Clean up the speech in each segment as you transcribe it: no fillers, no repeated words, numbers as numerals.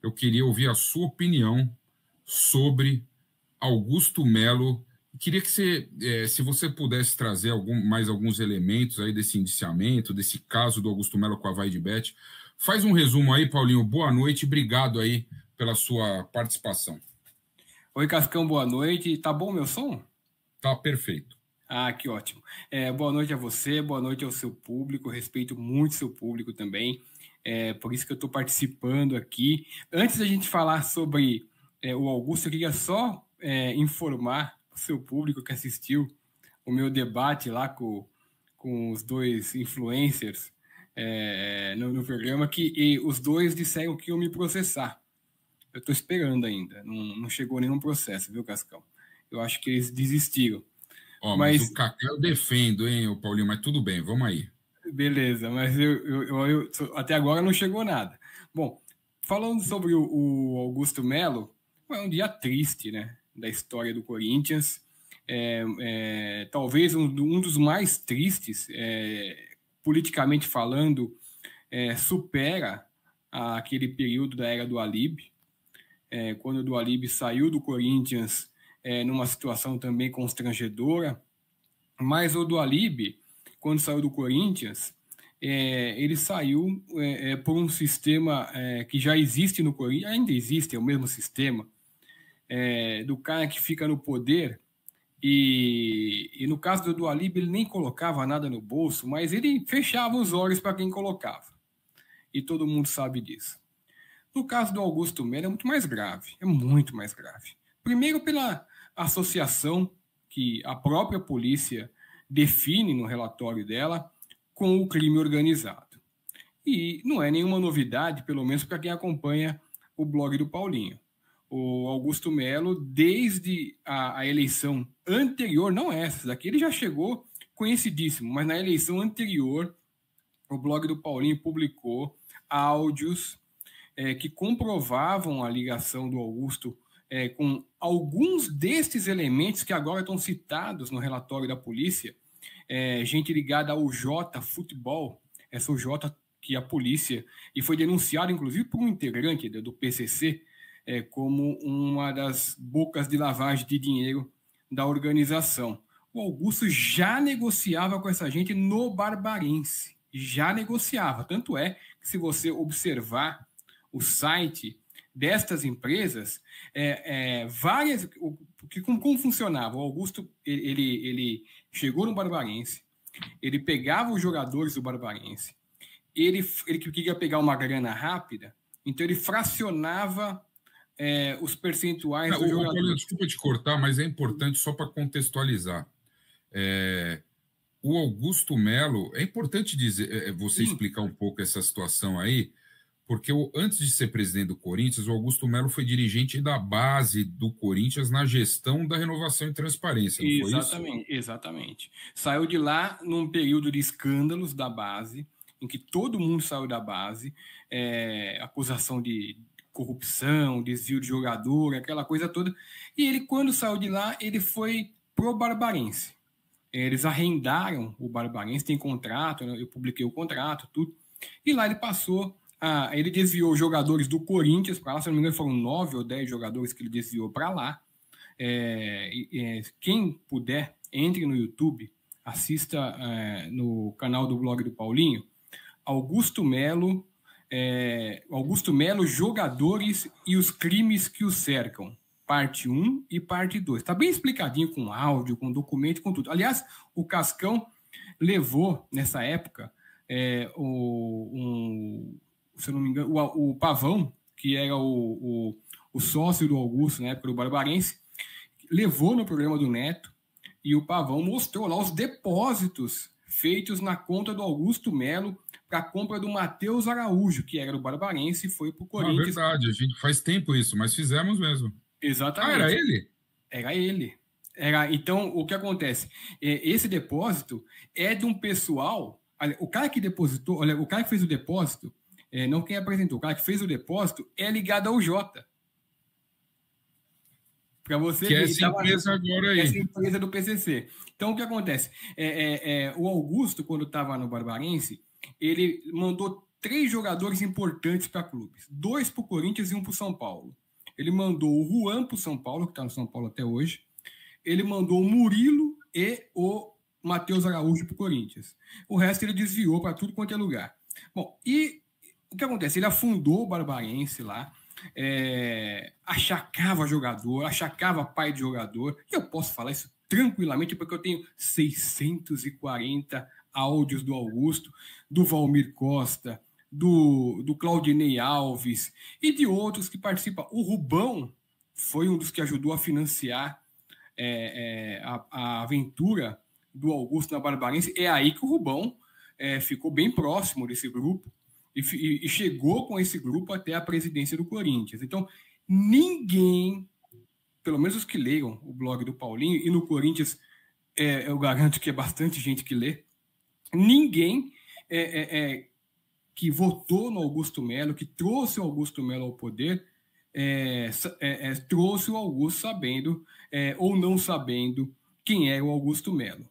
eu queria ouvir a sua opinião sobre Augusto Melo. Queria que você, se você pudesse trazer mais alguns elementos aí desse indiciamento, desse caso do Augusto Melo com a Vai de Bet. Faz um resumo aí, Paulinho. Boa noite, obrigado aí pela sua participação. Oi, Cascão, boa noite. Tá bom meu som? Tá perfeito. Ah, que ótimo. Boa noite a você, boa noite ao seu público. Respeito muito seu público também. Por isso que eu estou participando aqui. Antes da gente falar sobre o Augusto, eu queria só informar o seu público que assistiu o meu debate lá com os dois influencers no programa, que os dois disseram que iam me processar. Eu estou esperando ainda, não chegou nenhum processo, viu, Cascão? Eu acho que eles desistiram. Mas o Kaká eu defendo, hein, Paulinho, mas tudo bem, vamos aí. Beleza, mas eu até agora não chegou nada. Bom, falando sobre o Augusto Melo, é um dia triste, né, da história do Corinthians. Talvez um dos mais tristes, politicamente falando, supera aquele período da era do Alib, quando o Dualib saiu do Corinthians numa situação também constrangedora, mas o Dualib, quando saiu do Corinthians, ele saiu por um sistema que já existe no Corinthians, ainda existe, é o mesmo sistema, do cara que fica no poder, e no caso do Dualib, ele nem colocava nada no bolso, mas ele fechava os olhos para quem colocava, e todo mundo sabe disso. No caso do Augusto Melo é muito mais grave, é muito mais grave. Primeiro pela associação que a própria polícia define no relatório dela com o crime organizado. E não é nenhuma novidade, pelo menos para quem acompanha o blog do Paulinho. O Augusto Melo, desde a eleição anterior, não essa, daqui ele já chegou conhecidíssimo, mas na eleição anterior, o blog do Paulinho publicou áudios que comprovavam a ligação do Augusto com alguns destes elementos que agora estão citados no relatório da polícia, gente ligada ao J Futebol, essa J que a polícia, e foi denunciado inclusive por um integrante do PCC, como uma das bocas de lavagem de dinheiro da organização. O Augusto já negociava com essa gente no Barbarense, já negociava, tanto é que se você observar o site destas empresas, várias, como funcionava? O Augusto, ele chegou no Barbarense, ele pegava os jogadores do Barbarense, ele queria pegar uma grana rápida, então ele fracionava os percentuais dos jogadores. Desculpa te cortar, mas é importante só para contextualizar. O Augusto Melo, é importante dizer, você explicar um pouco essa situação aí, porque antes de ser presidente do Corinthians, o Augusto Melo foi dirigente da base do Corinthians na gestão da renovação e transparência, não foi isso? Exatamente. Saiu de lá num período de escândalos da base, em que todo mundo saiu da base, acusação de corrupção, desvio de jogador, aquela coisa toda. E ele, quando saiu de lá, ele foi pro Barbarense. Eles arrendaram o Barbarense, tem contrato, eu publiquei o contrato, tudo. E lá ele passou... ele desviou jogadores do Corinthians para lá, se não me engano foram 9 ou 10 jogadores que ele desviou para lá. Quem puder, entre no YouTube, assista no canal do blog do Paulinho, Augusto Melo, jogadores e os crimes que o cercam, parte 1 e parte 2. Está bem explicadinho com áudio, com documento, com tudo. Aliás, o Cascão levou, nessa época, se eu não me engano, o Pavão, que era o sócio do Augusto, na época do Barbarense, levou no programa do Neto, e o Pavão mostrou lá os depósitos feitos na conta do Augusto Melo para a compra do Matheus Araújo, que era do Barbarense e foi para o Corinthians. É verdade, a gente faz tempo isso, mas fizemos mesmo. Exatamente. Era ele? Era ele. Então, o que acontece? Esse depósito é de um pessoal... O cara que depositou, o cara que fez o depósito, não quem apresentou, o cara que fez o depósito é ligado ao Jota. Para você que ver, essa empresa agora aí. Essa empresa do PCC. Então, o que acontece? O Augusto, quando estava no Barbarense, ele mandou 3 jogadores importantes para clubes. 2 para o Corinthians e 1 para o São Paulo. Ele mandou o Juan para o São Paulo, que está no São Paulo até hoje. Ele mandou o Murilo e o Matheus Araújo para o Corinthians. O resto ele desviou para tudo quanto é lugar. Bom, e o que acontece? Ele afundou o Barbarense lá, achacava jogador, achacava pai de jogador. E eu posso falar isso tranquilamente porque eu tenho 640 áudios do Augusto, do Valmir Costa, do Claudinei Alves e de outros que participam. O Rubão foi um dos que ajudou a financiar a aventura do Augusto na Barbarense. É aí que o Rubão ficou bem próximo desse grupo e chegou com esse grupo até a presidência do Corinthians. Então, ninguém, pelo menos os que leiam o blog do Paulinho, e no Corinthians eu garanto que é bastante gente que lê, ninguém que votou no Augusto Melo, que trouxe o Augusto Melo ao poder, trouxe o Augusto sabendo ou não sabendo quem era o Augusto Melo.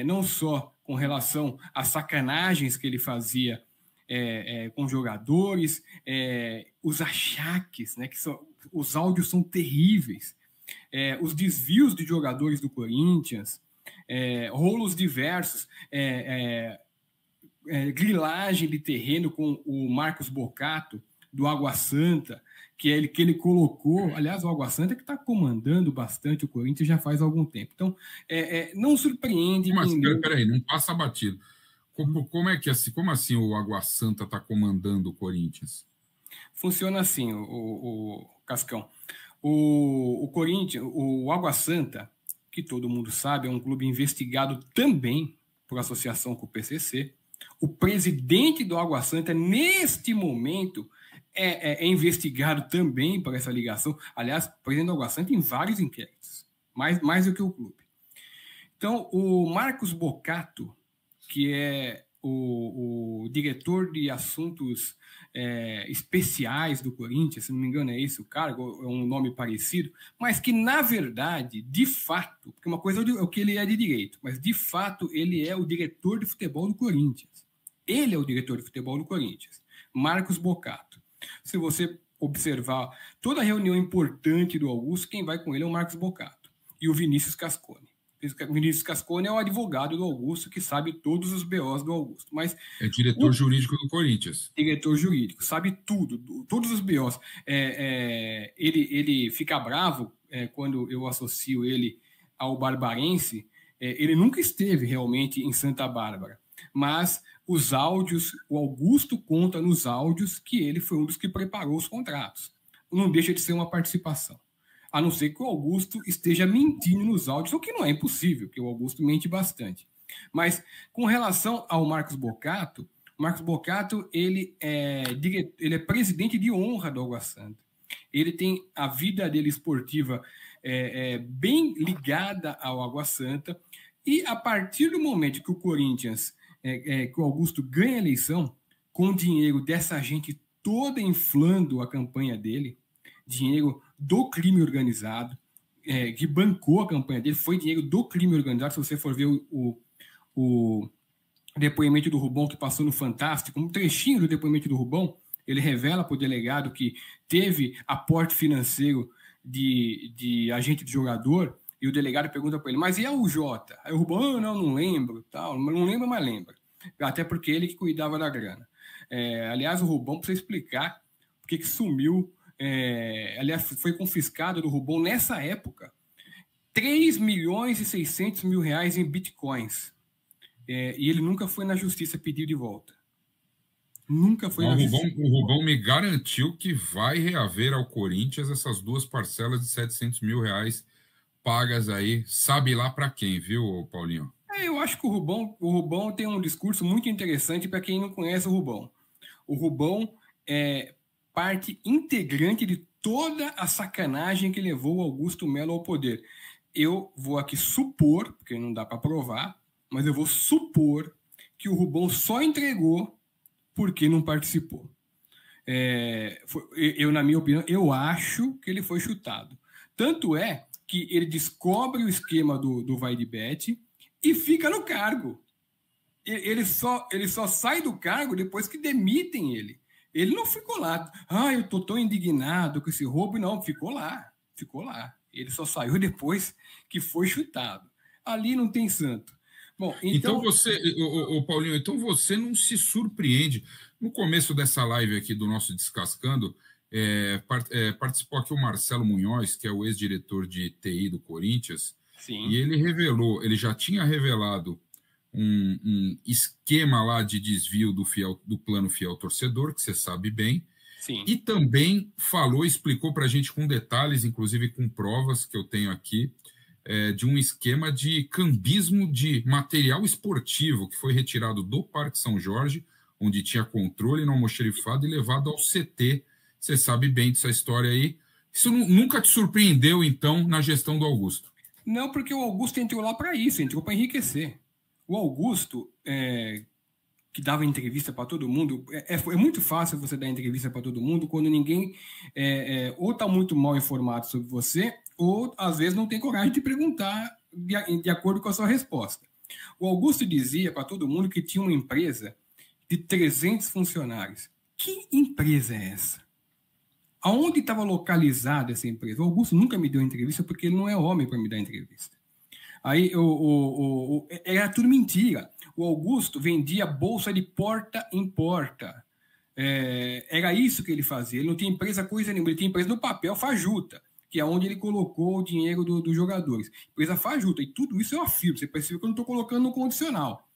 Não só com relação às sacanagens que ele fazia com jogadores, os achaques, né, os áudios são terríveis, os desvios de jogadores do Corinthians, rolos diversos, grilagem de terreno com o Marcos Boccato, do Água Santa, que ele colocou. Aliás, o Água Santa que está comandando bastante o Corinthians já faz algum tempo. Então, não surpreende. Mas peraí, não passa batido. Como assim o Água Santa está comandando o Corinthians? Funciona assim, o Cascão. O Corinthians, o Água Santa, que todo mundo sabe, é um clube investigado também por associação com o PCC. O presidente do Água Santa, neste momento, é investigado também por essa ligação. Aliás, o presidente do Água Santa tem vários inquéritos, mais do que o clube. Então, o Marcos Boccato, que é o diretor de assuntos especiais do Corinthians, se não me engano é esse o cargo, é um nome parecido, mas que, na verdade, de fato, porque uma coisa é o que ele é de direito, mas, de fato, ele é o diretor de futebol do Corinthians. Ele é o diretor de futebol do Corinthians, Marcos Boccato. Se você observar toda reunião importante do Augusto, quem vai com ele é o Marcos Boccato e o Vinícius Cascone. O Vinícius Cascone é o advogado do Augusto, que sabe todos os BOs do Augusto. Mas é diretor jurídico do Corinthians. Diretor jurídico, sabe tudo, todos os BOs. Ele fica bravo quando eu associo ele ao Barbarense. Ele nunca esteve realmente em Santa Bárbara, mas os áudios, o Augusto conta nos áudios que ele foi um dos que preparou os contratos. Não deixa de ser uma participação. A não ser que o Augusto esteja mentindo nos áudios, o que não é impossível, porque o Augusto mente bastante. Mas, com relação ao Marcos Boccato, ele é presidente de honra do Água Santa. Ele tem a vida dele esportiva bem ligada ao Água Santa, e a partir do momento que o Corinthians, que o Augusto ganha a eleição, com o dinheiro dessa gente toda inflando a campanha dele, dinheiro do crime organizado, que bancou a campanha dele, foi dinheiro do crime organizado. Se você for ver o depoimento do Rubão, que passou no Fantástico, um trechinho do depoimento do Rubão, ele revela para o delegado que teve aporte financeiro de agente de jogador, e o delegado pergunta para ele, mas e a UJ? Aí o Rubão, não lembro, tal, não lembro, mas lembra. Até porque ele que cuidava da grana. Aliás, o Rubão precisa explicar porque que sumiu. Aliás, foi confiscado do Rubão, nessa época, 3.600.000 reais em bitcoins. E ele nunca foi na justiça pedir de volta. Nunca foi na justiça. O Rubão me garantiu que vai reaver ao Corinthians essas 2 parcelas de 700 mil reais pagas aí, sabe lá para quem, viu, Paulinho? Eu acho que o Rubão tem um discurso muito interessante para quem não conhece o Rubão. O Rubão é parte integrante de toda a sacanagem que levou o Augusto Melo ao poder. Eu vou aqui supor, porque não dá para provar, mas eu vou supor que o Rubão só entregou porque não participou. Na minha opinião, eu acho que ele foi chutado. Tanto é que ele descobre o esquema do Vai de Bet e fica no cargo. ele só sai do cargo depois que demitem ele. Ele não ficou lá. Ah, eu estou tão indignado com esse roubo. Não, ficou lá. Ficou lá. Ele só saiu depois que foi chutado. Ali não tem santo. Bom, então você, Paulinho, então você não se surpreende. No começo dessa live aqui do nosso Descascando, participou aqui o Marcelo Munhoz, que é o ex-diretor de TI do Corinthians. Sim. E ele já tinha revelado um esquema lá de desvio do plano fiel torcedor, que você sabe bem. Sim. E também explicou para a gente com detalhes, inclusive com provas que eu tenho aqui, de um esquema de cambismo de material esportivo que foi retirado do Parque São Jorge, onde tinha controle no almoxerifado, e levado ao CT. Você sabe bem dessa história aí. Isso nunca te surpreendeu, então, na gestão do Augusto? Não, porque o Augusto entrou lá para isso, entrou para enriquecer. O Augusto, que dava entrevista para todo mundo, é muito fácil você dar entrevista para todo mundo quando ninguém ou está muito mal informado sobre você, ou às vezes não tem coragem de perguntar de acordo com a sua resposta. O Augusto dizia para todo mundo que tinha uma empresa de 300 funcionários. Que empresa é essa? Aonde estava localizada essa empresa? O Augusto nunca me deu entrevista porque ele não é homem para me dar entrevista. Aí era tudo mentira. O Augusto vendia bolsa de porta em porta. Era isso que ele fazia. Ele não tinha empresa coisa nenhuma. Ele tinha empresa no papel fajuta, que é onde ele colocou o dinheiro dos jogadores. Empresa fajuta. E tudo isso eu afirmo. Você percebe que eu não estou colocando no condicional.